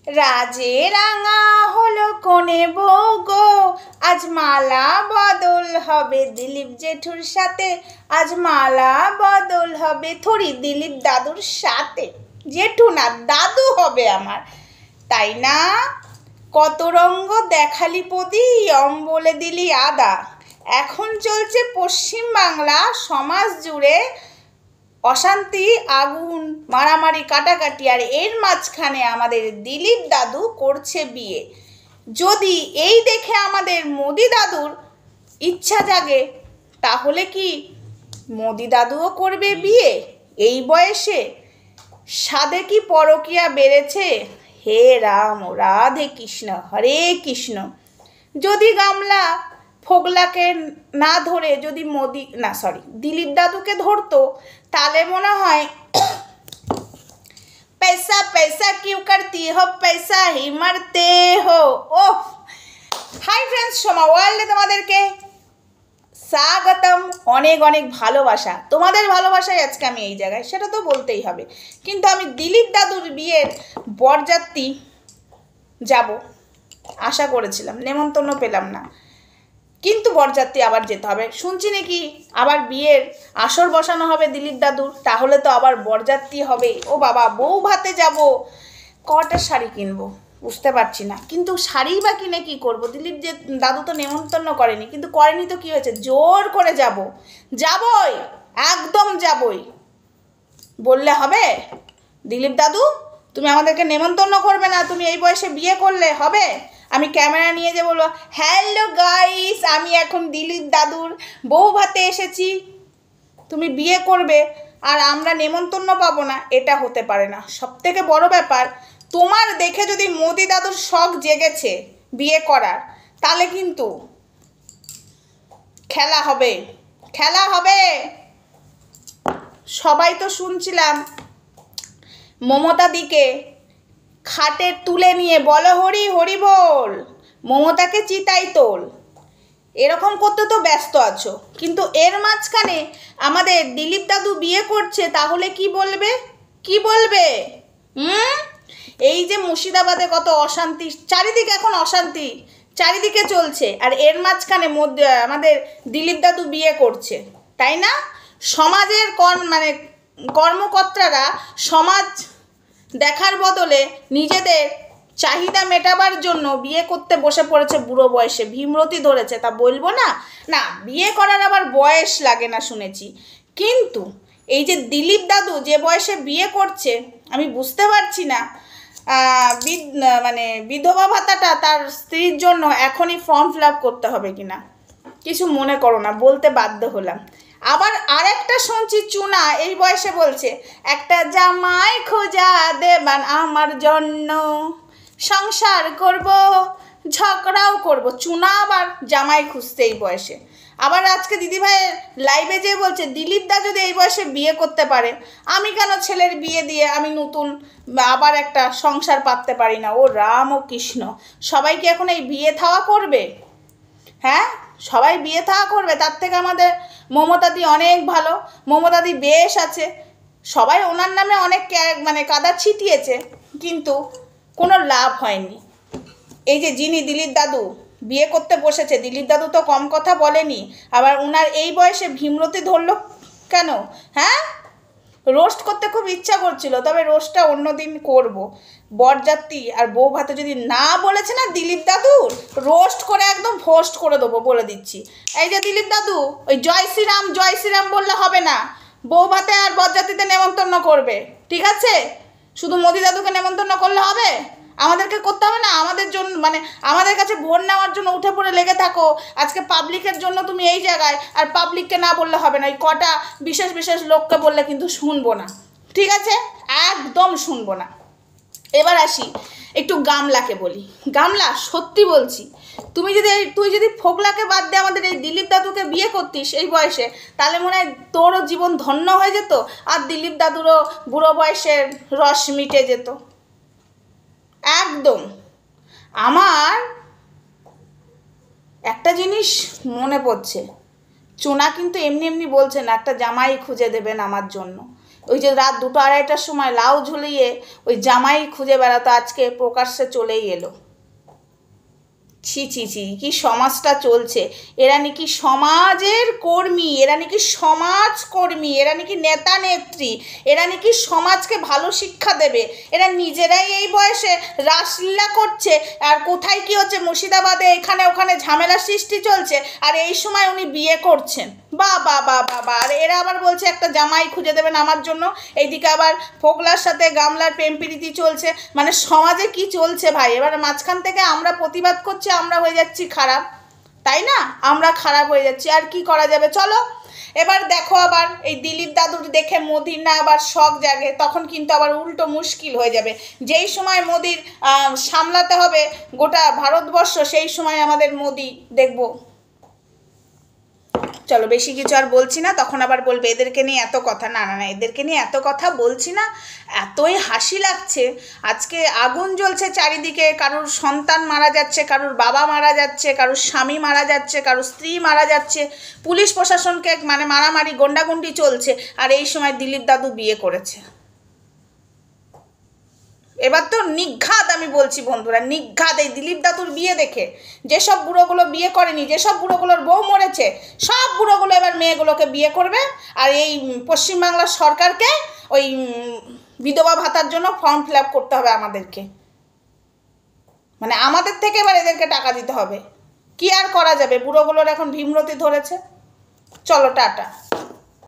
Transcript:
রাজে রাঙা হলো কোণে বউ গো, আজ মালা বদল হবে দিলীপ জেঠুর সাথে, আজ মালা বদল হবে থরি দিলীপ দাদুর সাথে। জেঠু না, দাদু হবে আমার, তাই না? কত রঙ্গ দেখালি পদি, বলে দিলি আদা। এখন চলছে পশ্চিম বাংলা সমাজ জুড়ে অশান্তি, আগুন, মারামারি, কাটাকাটি, আর এর মাঝখানে আমাদের দিলীপ দাদু করছে বিয়ে। যদি এই দেখে আমাদের মোদি দাদুর ইচ্ছা জাগে, তাহলে কি মোদি দাদুও করবে বিয়ে এই বয়সে? সাধে কি পরকিয়া বেড়েছে? হে রাম রাধে কৃষ্ণ হরে কৃষ্ণ। যদি গামলা ফোগলাকে না ধরে যদি দিলীপ দাদুকে ধরতো, তাহলে মনে হয় पैसा पैसा क्यों करती हो, पैसा ही मरते हो। ও হাই ফ্রেন্ডস, সোমা ওয়ার্ল্ডে তোমাদেরকে স্বাগতম। অনেক অনেক ভালোবাসা, তোমাদের ভালোবাসায় আজকে আমি এই জায়গায়, সেটা তো বলতেই হবে। কিন্তু আমি দিলীপ দাদুর বিয়ের বরযাত্রী যাব আশা করেছিলাম, নেমন্তন্ন পেলাম না, কিন্তু বরযাত্রী আবার যেতে হবে। শুনছি নাকি আবার বিয়ের আসর বসানো হবে দিলীপ দাদুর, তাহলে তো আবার বরযাত্রী হবে। ও বাবা, বউ ভাতে যাব, কটা শাড়ি কিনবো বুঝতে পারছি না। কিন্তু শাড়ি বা কিনে কী করবো? দিলীপ যে দাদু তো নেমন্তন্ন করেনি, কিন্তু করেনি তো কী হয়েছে, জোর করে যাবই, একদম যাবই। বললে হবে দিলীপ দাদু তুমি আমাদেরকে নেমন্তন্ন করবে না, তুমি এই বয়সে বিয়ে করলে হবে? আমি ক্যামেরা নিয়ে যে বলবো, হ্যালো গাইস, আমি এখন দিলীপ দাদুর বউ ভাতে এসেছি, তুমি বিয়ে করবে আর আমরা নেমন্তন্ন পাবো না, এটা হতে পারে না। সবথেকে বড় ব্যাপার, তোমার দেখে যদি মোদি দাদুর শখ জেগেছে বিয়ে করার, তাহলে কিন্তু খেলা হবে, খেলা হবে। সবাই তো শুনছিলাম মমতাদিকে খাটে তুলে নিয়ে বলো হরি হরি বল, মমতাকে চিতাই তোল, এরকম করতে তো ব্যস্ত আছো। কিন্তু এর মাঝখানে আমাদের দিলীপ দাদু বিয়ে করছে, তাহলে কি বলবে? কি বলবে? এই যে মুর্শিদাবাদে কত অশান্তি, চারিদিকে এখন অশান্তি চারিদিকে চলছে, আর এর মাঝখানে আমাদের দিলীপ দাদু বিয়ে করছে, তাই না? সমাজের কর্মকর্তারা সমাজ দেখার বদলে নিজেদের চাহিদা মেটাবার জন্য বিয়ে করতে বসে পড়েছে বুড়ো বয়সে, ভীমরতি ধরেছে। তা বলবো না, না বিয়ে করার আবার বয়স লাগে না শুনেছি। কিন্তু এই যে দিলীপ দাদু যে বয়সে বিয়ে করছে, আমি বুঝতে পারছি না বিধবা ভাতাটা তার স্ত্রীর জন্য এখনই ফর্ম ফিল আপ করতে হবে কিনা। কিছু মনে করো না, বলতে বাধ্য হলাম। আবার আরেকটা শুনছি, চুনা এই বয়সে বলছে একটা জামাই খোঁজা দেবান আমার জন্য, সংসার করব, ঝগড়াও করব। চুনা আবার জামাই খুঁজতে এই বয়সে। আবার আজকে দিদিভাইয়ের লাইভে যেয়ে বলছে দিলীপ দা যদি এই বয়সে বিয়ে করতে পারে, আমি কেন ছেলের বিয়ে দিয়ে আমি নতুন আবার একটা সংসার পাততে পারি না? ও রাম ও কৃষ্ণ, সবাই কি এখন এই বিয়ে থাওয়া করবে? হ্যাঁ, সবাই বিয়ে থাওয়া করবে। তার থেকে আমাদের মমতাদি অনেক ভালো, মমতাদি বেশ আছে। সবাই ওনার নামে অনেক কাদা ছিটিয়েছে, কিন্তু কোনো লাভ হয়নি। এই যে যিনি দিলীপ দাদু বিয়ে করতে বসেছে, দিলীপ দাদু তো কম কথা বলেনি, আবার ওনার এই বয়সে ভীমরতি ধরলো কেন? হ্যাঁ, রোস্ট করতে খুব ইচ্ছা করছিল, তবে রোস্টটা অন্যদিন করব। বরযাত্রী আর বউ ভাতে যদি না বলেছে না দিলীপ দাদু, রোস্ট করে একদম ফোস্ট করে দেবো, বলে দিচ্ছি। এই যে দিলীপ দাদু ওই জয় শ্রীরাম বললে হবে না, বউ ভাতে আর বরযাত্রীতে নেমন্তন্ন করবে, ঠিক আছে? শুধু মোদি দাদুকে নেমন্তন্ন করলে হবে? আমাদেরকে করতে হবে না? আমাদের জন্য আমাদের কাছে ভোট নেওয়ার জন্য উঠে পড়ে লেগে থাকো, আজকে পাবলিকের জন্য তুমি এই জায়গায়, আর পাবলিককে না বললে হবে না। ওই কটা বিশেষ বিশেষ লোককে বললে কিন্তু শুনবো না, ঠিক আছে? একদম শুনবো না। এবার আসি একটু গামলাকে বলি। গামলা, সত্যি বলছি, তুই যদি ফোগলাকে বাদ দিয়ে আমাদের এই দিলীপ দাদুকে বিয়ে করতিস এই বয়সে, তাহলে মনে হয় তোরও জীবন ধন্য হয়ে যেত, আর দিলীপ দাদুরও বুড়ো বয়সের রস মিটে যেত একদম। আমার একটা জিনিস মনে পড়ছে, চুনা কিন্তু এমনি এমনি বলছে না একটা জামাই খুঁজে দেবেন আমার জন্য। ওই যে রাত 2টা 2:30টার সময় লাউ ঝুলিয়ে ওই জামাই খুঁজে বেড়াতো, আজকে প্রকাশ্যে চলেই এলো। ছি ছি ছি, কি সমাজটা চলছে! এরা নাকি সমাজের কর্মী, এরা নাকি সমাজকর্মী, এরা নাকি নেতা নেত্রী, এরা নাকি সমাজকে ভালো শিক্ষা দেবে। এরা নিজেরাই এই বয়সে রাসলীলা করছে, আর কোথায় কি হচ্ছে, মুর্শিদাবাদে এখানে ওখানে ঝামেলা সৃষ্টি চলছে, আর এই সময় উনি বিয়ে করছেন। বা বা বা বা বা, আর এরা আবার বলছে একটা জামাই খুঁজে দেবেন আমার জন্য। এইদিকে আবার ফোকলার সাথে গামলার প্রেম প্রীতি চলছে। মানে সমাজে কি চলছে ভাই! এবার মাঝখান থেকে আমরা প্রতিবাদ করছি, আমরা হয়ে যাচ্ছি খারাপ, তাই না? আমরা খারাপ হয়ে যাচ্ছি, আর কি করা যাবে। চলো এবার দেখো, আবার এই দিলীপ দাদুর দেখে মোদির না আবার শখ জাগে, তখন কিন্তু আবার উল্টো মুশকিল হয়ে যাবে। যেই সময় মোদির সামলাতে হবে গোটা ভারতবর্ষ, সেই সময় আমাদের মোদি দেখবো। চলো বেশি কিছু আর বলছি না, তখন আবার বলবে এদেরকে নিয়ে এত কথা। না না না, এদেরকে নিয়ে এত কথা বলছি না, এতই হাসি লাগছে। আজকে আগুন জ্বলছে চারিদিকে, কারুর সন্তান মারা যাচ্ছে, কারুর বাবা মারা যাচ্ছে, কারুর স্বামী মারা যাচ্ছে, কারুর স্ত্রী মারা যাচ্ছে, পুলিশ প্রশাসনকে মানে মারামারি গন্ডাগন্ডি চলছে, আর এই সময় দিলীপ দাদু বিয়ে করেছে। এবার তো নিঘাত, আমি বলছি বন্ধুরা, নিঘাত এই দিলীপ দাদুর বিয়ে দেখে। যেসব বুড়োগুলো বিয়ে করেনি, যেসব বুড়োগুলোর বউ মরেছে, সব বুড়োগুলো এবার মেয়েগুলোকে বিয়ে করবে। আর এই পশ্চিমবাংলার সরকারকে ওই বিধবা ভাতার জন্য ফর্ম ফিল আপ করতে হবে আমাদেরকে, মানে আমাদের থেকে এবার এদেরকে টাকা দিতে হবে। কি আর করা যাবে, বুড়োগুলোর এখন ভীমরতি ধরেছে। চলো টাটা।